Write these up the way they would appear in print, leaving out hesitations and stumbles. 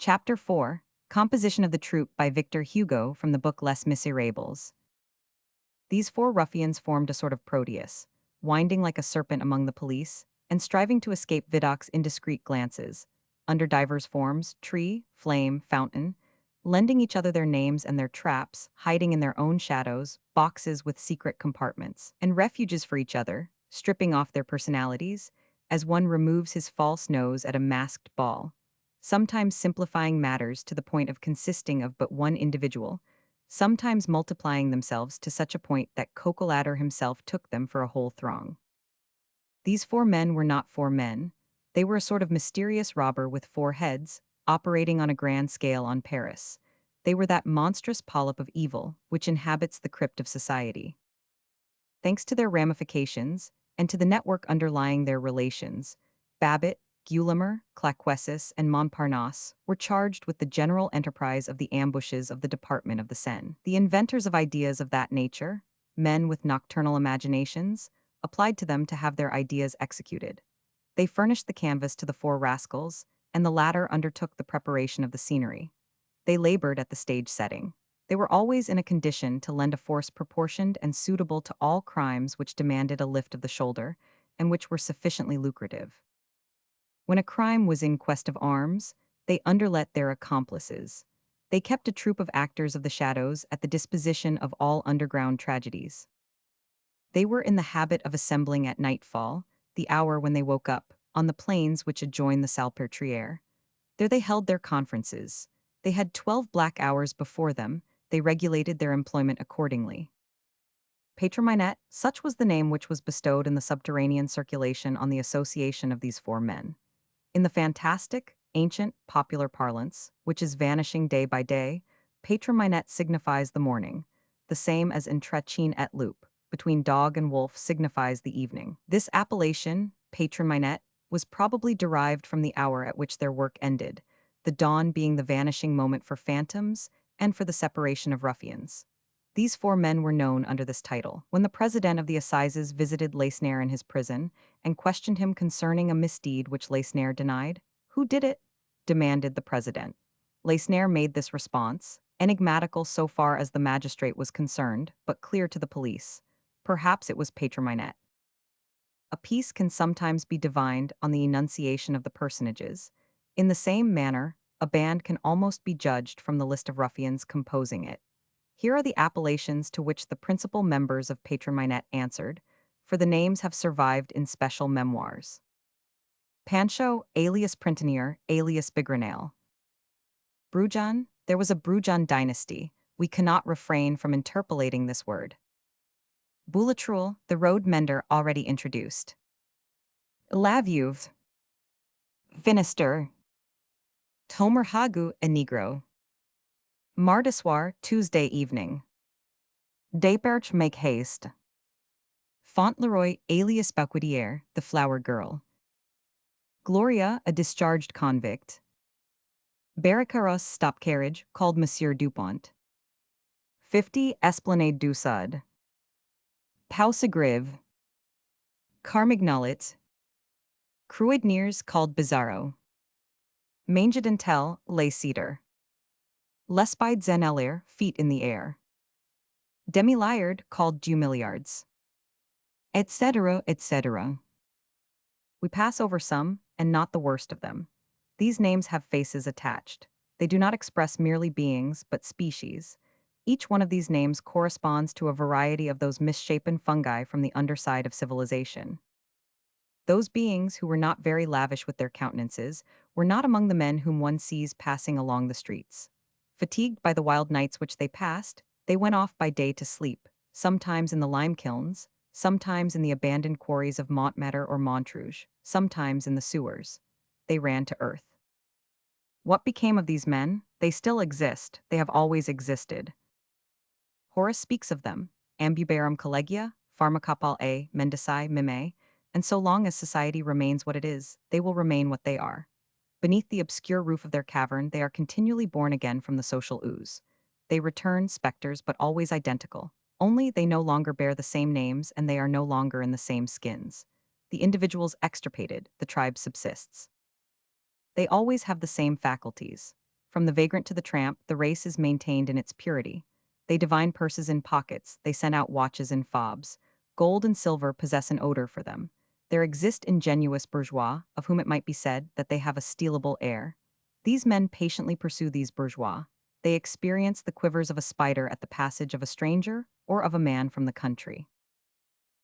Chapter 4, Composition of the Troupe by Victor Hugo from the book Les Misérables. These four ruffians formed a sort of Proteus, winding like a serpent among the police, and striving to escape Vidocq's indiscreet glances, under divers forms, tree, flame, fountain, lending each other their names and their traps, hiding in their own shadows, boxes with secret compartments, and refuges for each other, stripping off their personalities, as one removes his false nose at a masked ball, sometimes simplifying matters to the point of consisting of but one individual, sometimes multiplying themselves to such a point that Coqueladder himself took them for a whole throng. These four men were not four men. They were a sort of mysterious robber with four heads, operating on a grand scale on Paris. They were that monstrous polyp of evil which inhabits the crypt of society. Thanks to their ramifications, and to the network underlying their relations, Babbitt, Guillemer, Claquessus, and Montparnasse were charged with the general enterprise of the ambushes of the Department of the Seine. The inventors of ideas of that nature, men with nocturnal imaginations, applied to them to have their ideas executed. They furnished the canvas to the four rascals, and the latter undertook the preparation of the scenery. They labored at the stage setting. They were always in a condition to lend a force proportioned and suitable to all crimes which demanded a lift of the shoulder, and which were sufficiently lucrative. When a crime was in quest of arms, they underlet their accomplices. They kept a troupe of actors of the shadows at the disposition of all underground tragedies. They were in the habit of assembling at nightfall, the hour when they woke up, on the plains which adjoin the Salpêtrière. There they held their conferences. They had 12 black hours before them. They regulated their employment accordingly. Pétrominette, such was the name which was bestowed in the subterranean circulation on the association of these four men. In the fantastic, ancient, popular parlance, which is vanishing day by day, Pétrominette signifies the morning, the same as entre chien et loup, between dog and wolf signifies the evening. This appellation, Pétrominette, was probably derived from the hour at which their work ended, the dawn being the vanishing moment for phantoms and for the separation of ruffians. These four men were known under this title. When the president of the Assizes visited Lesnare in his prison and questioned him concerning a misdeed which Lesnare denied, "Who did it?" demanded the president. Lesnare made this response, enigmatical so far as the magistrate was concerned, but clear to the police. Perhaps it was Pétrominette. A piece can sometimes be divined on the enunciation of the personages. In the same manner, a band can almost be judged from the list of ruffians composing it. Here are the appellations to which the principal members of Pétrominette answered, for the names have survived in special memoirs. Pancho, alias Printanier, alias Bigrenail. Brujon, there was a Brujon dynasty. We cannot refrain from interpolating this word. Boulatruelle, the road mender already introduced. La Vieuve. Finister. Tomer Hagu, a Negro. Mardi-soir, Tuesday evening. Desperche make haste. Fauntleroy, alias Bacquidière, the flower girl. Gloria, a discharged convict. Barricaros stop carriage, called Monsieur Dupont. 50 Esplanade du Sud. Pausagrive. Carmignolet. Cruidniers called Bizarro. Mangedentel, lay cedar. L'Espide Zenelir, feet in the air. Demi-liard, called Dumilliards. Etc., etc. We pass over some, and not the worst of them. These names have faces attached. They do not express merely beings, but species. Each one of these names corresponds to a variety of those misshapen fungi from the underside of civilization. Those beings who were not very lavish with their countenances were not among the men whom one sees passing along the streets. Fatigued by the wild nights which they passed, they went off by day to sleep, sometimes in the lime kilns, sometimes in the abandoned quarries of Montmartre or Montrouge, sometimes in the sewers. They ran to earth. What became of these men? They still exist. They have always existed. Horace speaks of them, ambubarum collegia, pharmacopol a, mendici, mime, and so long as society remains what it is, they will remain what they are. Beneath the obscure roof of their cavern, they are continually born again from the social ooze. They return, specters, but always identical. Only they no longer bear the same names, and they are no longer in the same skins. The individual's extirpated, the tribe subsists. They always have the same faculties. From the vagrant to the tramp, the race is maintained in its purity. They divine purses in pockets, they send out watches in fobs. Gold and silver possess an odor for them. There exist ingenuous bourgeois, of whom it might be said that they have a stealable air. These men patiently pursue these bourgeois. They experience the quivers of a spider at the passage of a stranger or of a man from the country.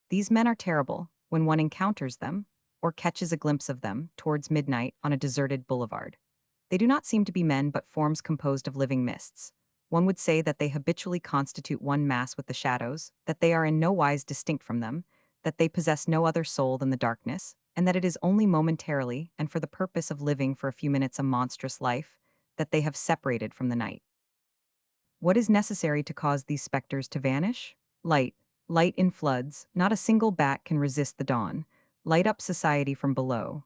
These men are terrible when one encounters them or catches a glimpse of them towards midnight on a deserted boulevard. They do not seem to be men but forms composed of living mists. One would say that they habitually constitute one mass with the shadows, that they are in no wise distinct from them, that they possess no other soul than the darkness, and that it is only momentarily and for the purpose of living for a few minutes a monstrous life that they have separated from the night. What is necessary to cause these specters to vanish? Light. Light in floods. Not a single bat can resist the dawn. Light up society from below.